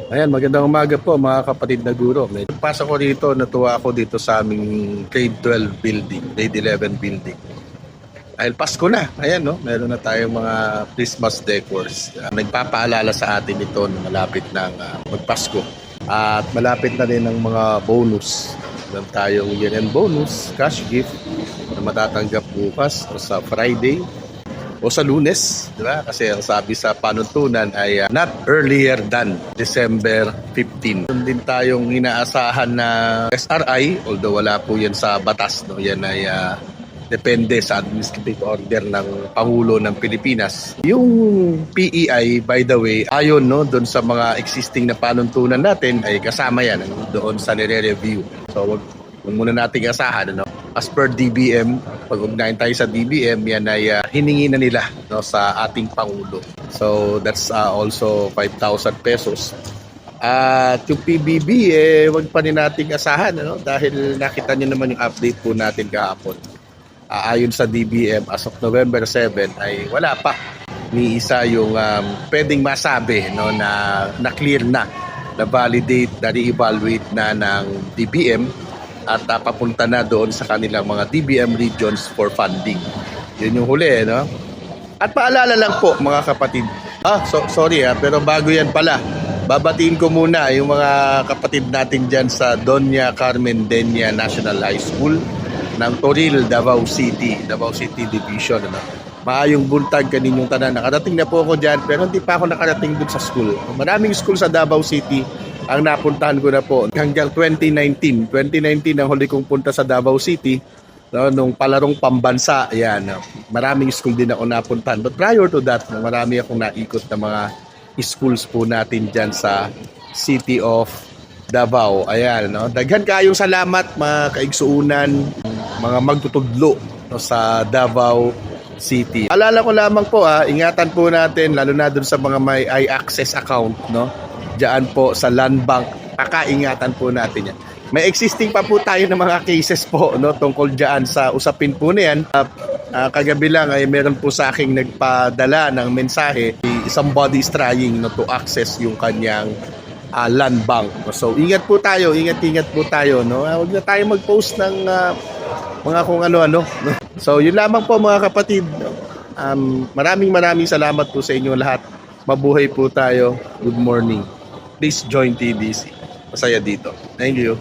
Ayan, magandang umaga po mga kapatid na guro. Pasok ko dito, natuwa ako dito sa aming grade 12 building, grade 11 building. Dahil Pasko na, ayan no, meron na tayong mga Christmas decors. Nagpapaalala sa atin ito na malapit ng magpasko. At malapit na rin ang mga bonus. Meron tayong year-end bonus, cash gift na matatanggap bukas o sa Friday o sa Lunes, di ba? Kasi ang sabi sa panuntunan ay not earlier than December 15. Meron din tayong inaasahan na SRI, although wala po yan sa batas, no? Yan ay depende sa administrative order ng Pangulo ng Pilipinas. Yung PEI, by the way, ayon no, doon sa mga existing na panuntunan natin, ay kasama yan doon sa nire-review. So, wag muna nating asahan, ano? As per DBM, pag-ugnayan tayo sa DBM, yan ay hiningi na nila, no, sa ating Pangulo. So that's also 5,000 pesos. At yung PBB, wag pa rin nating asahan, ano, dahil nakita nyo naman yung update po natin kahapon. Ayon sa DBM, as of November 7 ay wala pa ni isa yung pwedeng masabi, no, na clear na validate, na re-evaluate na ng DBM at papunta na doon sa kanilang mga DBM regions for funding. Yun yung huli, no? At paalala lang po mga kapatid. Sorry pero bago yan pala, babatiin ko muna yung mga kapatid natin dyan sa Doña Carmen Denia National High School ng Toril, Davao City Division. Ano? Maayong buntag kaninyong tanan. Nakarating na po ako dyan pero hindi pa ako nakarating dun sa school. Maraming school sa Davao City ang napuntahan ko na po hanggang 2019. 2019 ang huli kong punta sa Davao City, no, nung palarong pambansa. Ayan, maraming school din ako napuntahan. But prior to that, marami akong naikot na mga schools po natin dyan sa City of Davao. Ayan, no? Daghan kayong salamat mga kaigsuunan, mga magtutudlo, no, sa Davao City. Alala ko lamang po, ingatan po natin lalo na dun sa mga may i-access account, no? Diyan po sa Land Bank, pakaingatan po natin yan. May existing pa po tayo ng mga cases po, no, tungkol diyan sa usapin po na yan. Kagabi lang ay meron po sa aking nagpadala ng mensahe, somebody is trying, no, to access yung kanyang land bank. So ingat po tayo, ingat po tayo, no. Huwag na tayo mag-post ng mga kung ano-ano. No? So yun lamang po mga kapatid. Maraming salamat po sa inyo lahat. Mabuhay po tayo. Good morning. Please join TDC. Masaya dito. Thank you.